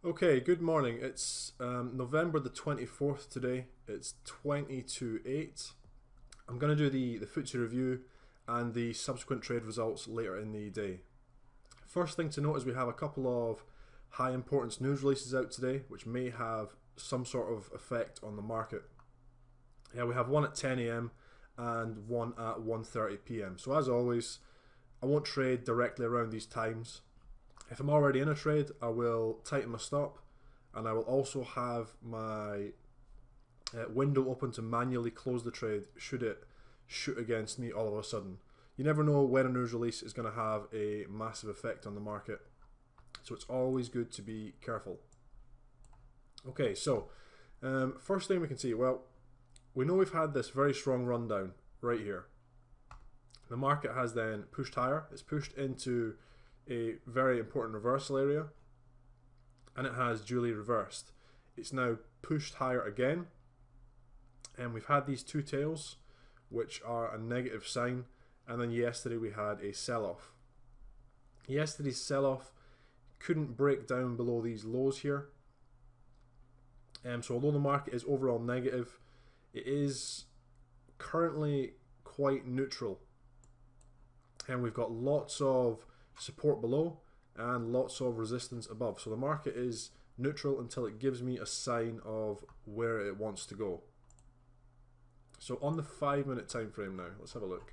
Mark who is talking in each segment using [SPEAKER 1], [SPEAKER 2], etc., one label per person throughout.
[SPEAKER 1] Okay, good morning. It's November the 24th today. It's 20 to 8. I'm going to do the FTSE review and the subsequent trade results later in the day. First thing to note is we have a couple of high importance news releases out today which may have some sort of effect on the market. Yeah, we have one at 10 a.m. and one at 1:30 p.m. So as always, I won't trade directly around these times. If I'm already in a trade, I will tighten my stop, and I will also have my window open to manually close the trade should it shoot against me all of a sudden. You never know when a news release is going to have a massive effect on the market, so it's always good to be careful. Okay, so first thing we can see, well, we know we've had this very strong rundown right here. The market has then pushed higher. It's pushed into a very important reversal area, and it has duly reversed. It's now pushed higher again, and we've had these two tails which are a negative sign, and then yesterday we had a sell-off. Yesterday's sell-off couldn't break down below these lows here, so although the market is overall negative, it is currently quite neutral, and we've got lots of support below and lots of resistance above. So the market is neutral until it gives me a sign of where it wants to go. So on the 5-minute time frame now, let's have a look.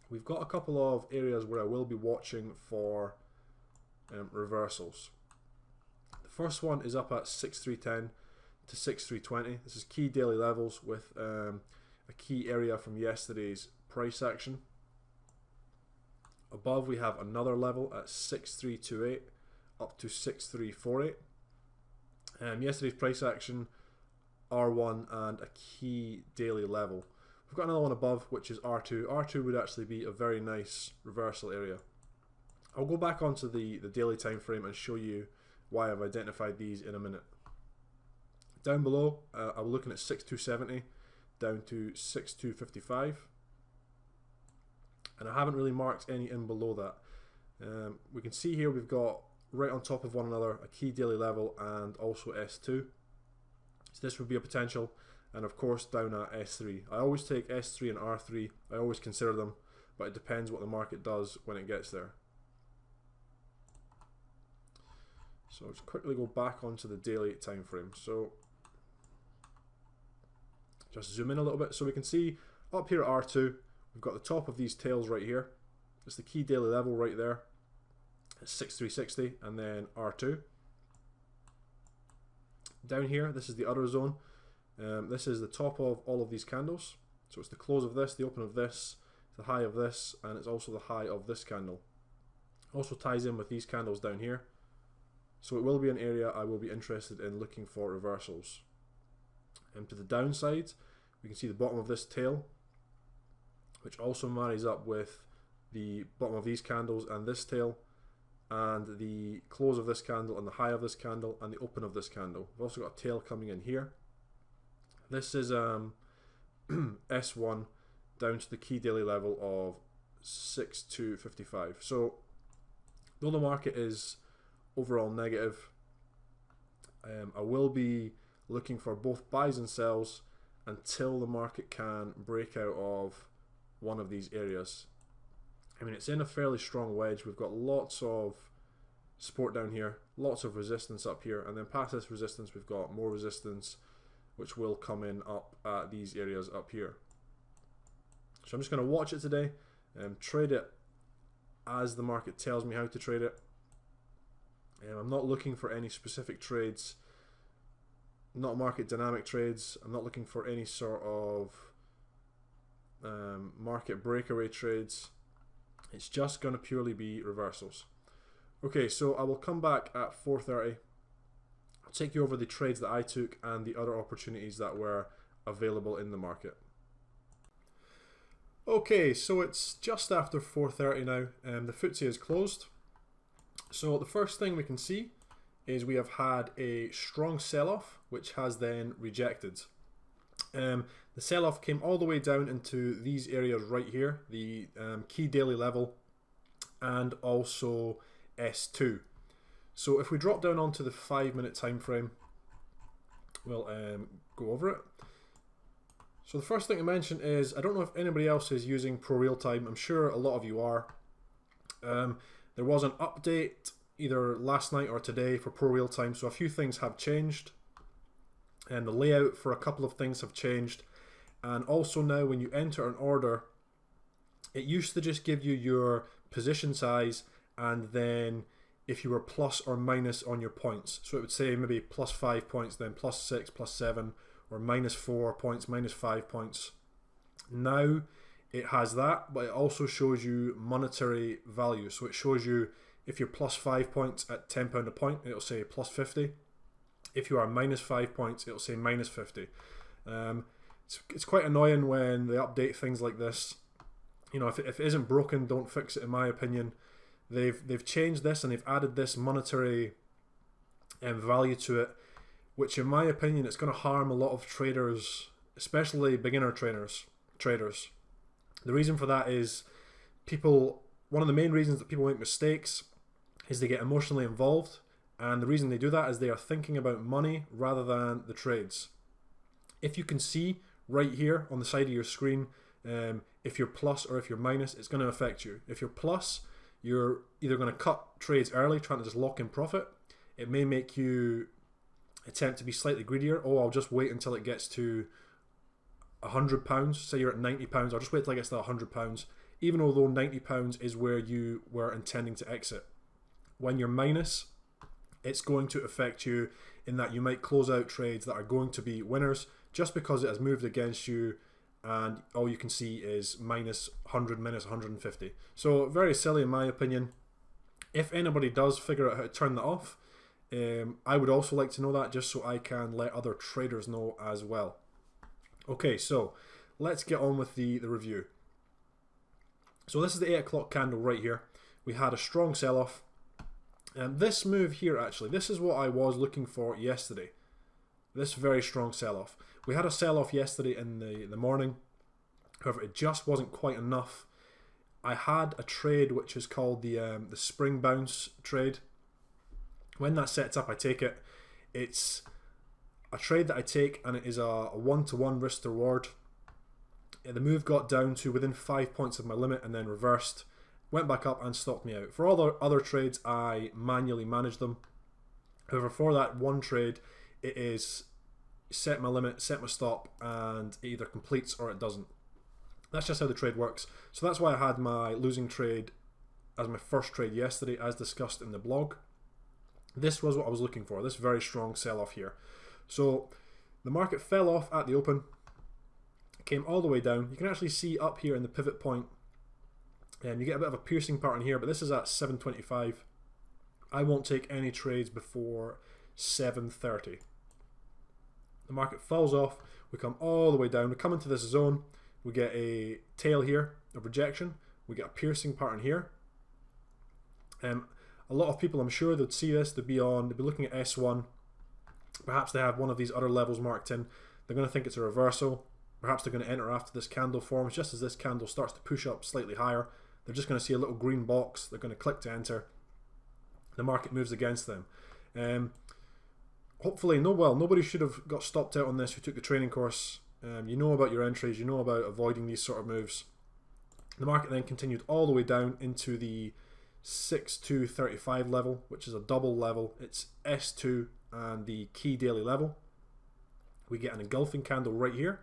[SPEAKER 1] We've got a couple of areas where I will be watching for reversals. The first one is up at 6310 to 6320. This is key daily levels with a key area from yesterday's price action. Above we have another level at 6328 up to 6348. Yesterday's price action, R1, and a key daily level. We've got another one above which is R2. R2 would actually be a very nice reversal area. I'll go back onto the daily time frame and show you why I've identified these in a minute. Down below, I'm looking at 6270 down to 6255. And I haven't really marked any in below that. We can see here we've got right on top of one another a key daily level and also S2. So this would be a potential, and of course down at S3. I always take S3 and R3, I always consider them, but it depends what the market does when it gets there. So let's quickly go back onto the daily time frame. So just zoom in a little bit so we can see up here at R2. We've got the top of these tails right here. It's the key daily level right there. It's 6360 and then R2. Down here, this is the other zone. This is the top of all of these candles. So it's the close of this, the open of this, the high of this, and it's also the high of this candle. Also ties in with these candles down here. So it will be an area I will be interested in looking for reversals. And to the downside, we can see the bottom of this tail, which also marries up with the bottom of these candles and this tail, and the close of this candle and the high of this candle and the open of this candle. We've also got a tail coming in here. This is S1 down to the key daily level of 6255. So though the market is overall negative, I will be looking for both buys and sells until the market can break out of one of these areas. I mean, it's in a fairly strong wedge. We've got lots of support down here, lots of resistance up here, and then past this resistance we've got more resistance which will come in up at these areas up here. So I'm just going to watch it today and trade it as the market tells me how to trade it. I'm not looking for any specific trades, not market dynamic trades. I'm not looking for any sort of market breakaway trades. It's just going to purely be reversals. Okay, so I will come back at 4:30. I'll take you over the trades that I took and the other opportunities that were available in the market. Okay, so it's just after 4:30 now, and the FTSE is closed. So the first thing we can see is we have had a strong sell-off which has then rejected. The sell-off came all the way down into these areas right here, the key daily level and also S2. So if we drop down onto the 5-minute time frame, we'll go over it. So the first thing to mention is, I don't know if anybody else is using Pro Real Time. I'm sure a lot of you are. There was an update either last night or today for Pro Real Time, so a few things have changed, and the layout for a couple of things have changed. And also now when you enter an order, it used to just give you your position size and then if you were plus or minus on your points. So it would say maybe +5 points, then +6, +7, or -4 points, -5 points. Now it has that, but it also shows you monetary value. So it shows you if you're +5 points at £10 a point, it'll say +50. If you are -5 points, it'll say -50. It's quite annoying when they update things like this. You know, if it isn't broken, don't fix it, in my opinion. They've changed this and they've added this monetary value to it, which in my opinion it's going to harm a lot of traders, especially beginner traders. The reason for that is one of the main reasons that people make mistakes is they get emotionally involved, and the reason they do that is they are thinking about money rather than the trades. If you can see right here on the side of your screen, if you're plus or if you're minus, it's going to affect you. If you're plus, you're either going to cut trades early, trying to just lock in profit. It may make you attempt to be slightly greedier. Oh, I'll just wait until it gets to £100. Say you're at £90, I'll just wait till it gets to £100, even although £90 is where you were intending to exit. When you're minus, it's going to affect you in that you might close out trades that are going to be winners just because it has moved against you, and all you can see is -100, -150. So very silly in my opinion. If anybody does figure out how to turn that off, I would also like to know that, just so I can let other traders know as well. Okay, so let's get on with the review. So this is the 8 o'clock candle right here. We had a strong sell-off. And this move here, actually, this is what I was looking for yesterday. This very strong sell-off. We had a sell-off yesterday in the morning. However, it just wasn't quite enough. I had a trade which is called the spring bounce trade. When that sets up, I take it. It's a trade that I take, and it is a 1-to-1 risk to reward. The move got down to within 5 points of my limit and then reversed. Went back up and stopped me out. For all the other trades, I manually manage them. However, for that one trade, it is set my limit, set my stop, and it either completes or it doesn't. That's just how the trade works. So that's why I had my losing trade as my first trade yesterday, as discussed in the blog. This was what I was looking for, this very strong sell-off here. So the market fell off at the open, came all the way down. You can actually see up here in the pivot point, and you get a bit of a piercing pattern here, but this is at 7.25. I won't take any trades before 7.30. The market falls off, we come all the way down, we come into this zone, we get a tail here of rejection, we get a piercing pattern here. A lot of people, I'm sure, they'd see this, they'd be looking at S1, perhaps they have one of these other levels marked in, they're going to think it's a reversal, perhaps they're going to enter after this candle forms. Just as this candle starts to push up slightly higher, they're just going to see a little green box, they're going to click to enter, the market moves against them. Hopefully, nobody should have got stopped out on this who took the training course. You know about your entries, you know about avoiding these sort of moves. The market then continued all the way down into the 6235 level, which is a double level. It's S2 and the key daily level. We get an engulfing candle right here,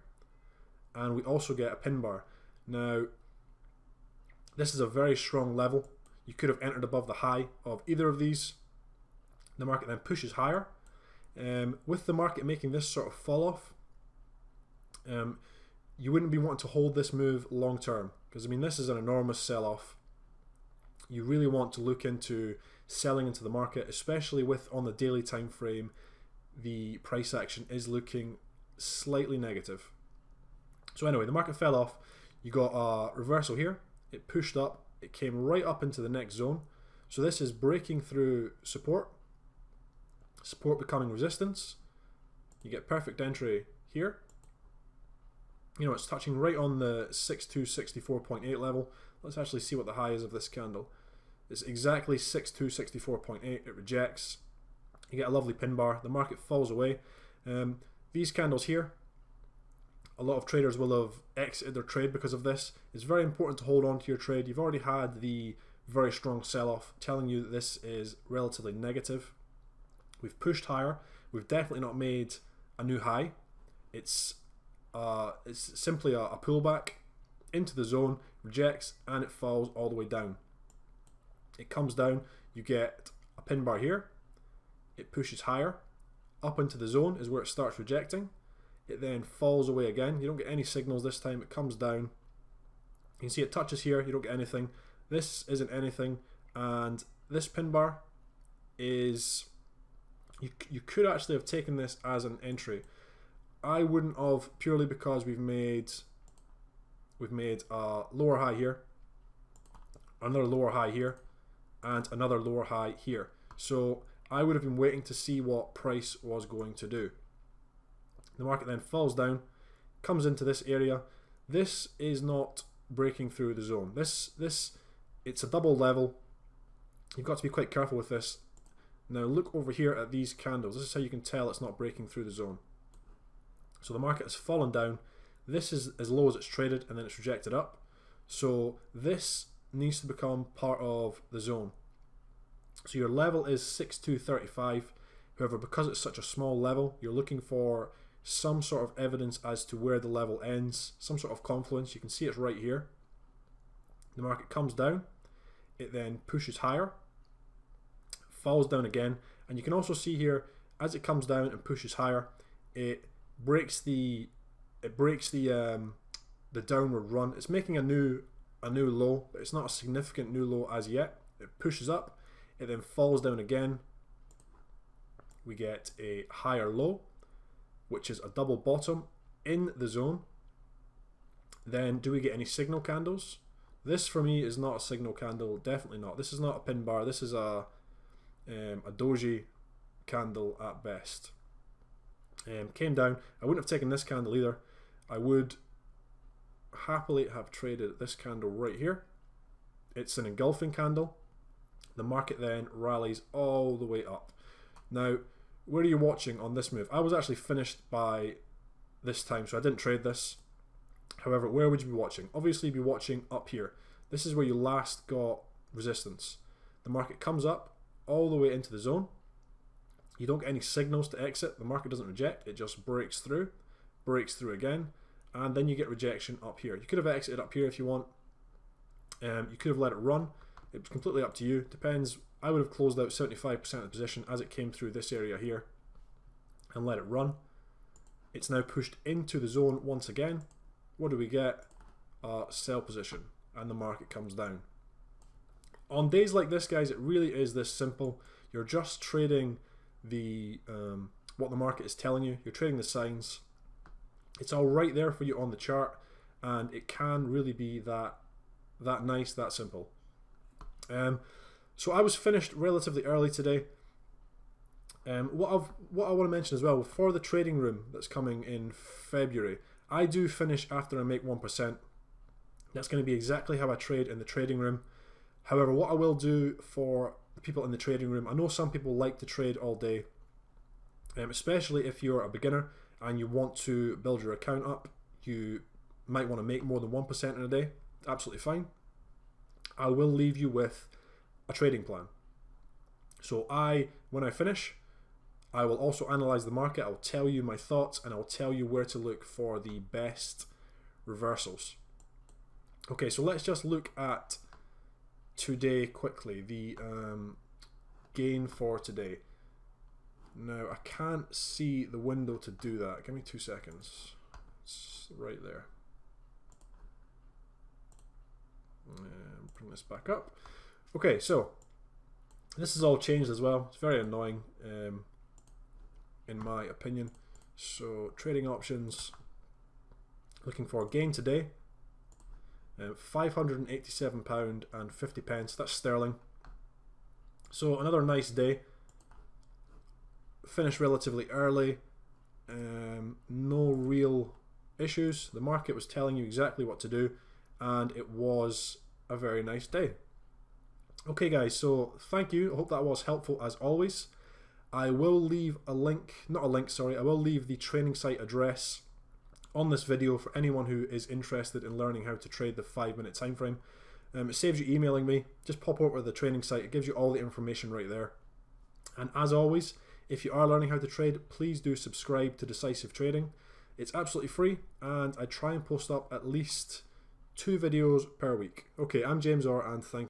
[SPEAKER 1] and we also get a pin bar. Now, this is a very strong level. You could have entered above the high of either of these. The market then pushes higher. With the market making this sort of fall off, you wouldn't be wanting to hold this move long term, because I mean this is an enormous sell-off. You really want to look into selling into the market, especially with on the daily time frame the price action is looking slightly negative. So anyway, the market fell off, you got a reversal here, it pushed up, it came right up into the next zone. So this is breaking through support becoming resistance. You get perfect entry here. You know, it's touching right on the 6264.8 level. Let's actually see what the high is of this candle. It's exactly 6264.8. It rejects. You get a lovely pin bar. The market falls away. These candles here, a lot of traders will have exited their trade because of this. It's very important to hold on to your trade. You've already had the very strong sell-off telling you that this is relatively negative. We've pushed higher. We've definitely not made a new high. It's simply a pullback into the zone, rejects, and it falls all the way down. It comes down, you get a pin bar here. It pushes higher. Up into the zone is where it starts rejecting. It then falls away again. You don't get any signals this time. It comes down. You can see it touches here. You don't get anything. This isn't anything. And this pin bar is... You could actually have taken this as an entry. I wouldn't have, purely because we've made a lower high here, another lower high here, and another lower high here. So I would have been waiting to see what price was going to do. The market then falls down, comes into this area. This is not breaking through the zone. It's a double level. You've got to be quite careful with this. Now look over here at these candles. This is how you can tell it's not breaking through the zone. So the market has fallen down. This is as low as it's traded, and then it's rejected up. So this needs to become part of the zone. So your level is 6235. However, because it's such a small level, you're looking for some sort of evidence as to where the level ends, some sort of confluence. You can see it's right here. The market comes down. It then pushes higher, falls down again, and you can also see here as it comes down and pushes higher, it breaks the downward run. It's making a new low, but it's not a significant new low as yet. It pushes up, it then falls down again. We get a higher low, which is a double bottom in the zone. Then do we get any signal candles? This for me is not a signal candle, definitely not. This is not a pin bar. This is a doji candle at best. Came down. I wouldn't have taken this candle either. I would happily have traded this candle right here. It's an engulfing candle. The market then rallies all the way up. Now, where are you watching on this move? I was actually finished by this time, so I didn't trade this. However, where would you be watching? Obviously, you'd be watching up here. This is where you last got resistance. The market comes up all the way into the zone. You don't get any signals to exit. The market doesn't reject. It just breaks through again, and then you get rejection up here. You could have exited up here if you want. You could have let it run. It's completely up to you. Depends. I would have closed out 75% of the position as it came through this area here and let it run. It's now pushed into the zone once again. What do we get? A sell position, and the market comes down. On days like this, guys, it really is this simple. You're just trading the what the market is telling you. You're trading the signs. It's all right there for you on the chart, and it can really be that nice, that simple. So I was finished relatively early today. What I want to mention as well, for the trading room that's coming in February, I do finish after I make 1%. That's going to be exactly how I trade in the trading room. However, what I will do for the people in the trading room, I know some people like to trade all day, especially if you're a beginner and you want to build your account up. You might want to make more than 1% in a day. Absolutely fine. I will leave you with a trading plan. So when I finish, I will also analyze the market. I'll tell you my thoughts, and I'll tell you where to look for the best reversals. Okay, so let's just look at today quickly. The gain for today. Now, I can't see the window to do that. Give me 2 seconds. It's right there. Bring this back up. Okay, so this has all changed as well. It's very annoying, in my opinion. So trading options, looking for a gain today, £587.50. That's sterling. So another nice day. Finished relatively early. No real issues. The market was telling you exactly what to do, and it was a very nice day. Okay guys, so thank you. I hope that was helpful as always. I will leave a link, not a link, sorry, I will leave the training site address on this video for anyone who is interested in learning how to trade the 5-minute time frame. It saves you emailing me. Just pop over to the training site. It gives you all the information right there. And as always, if you are learning how to trade, please do subscribe to Decisive Trading. It's absolutely free, and I try and post up at least 2 videos per week. Okay, I'm James Orr, and thank you.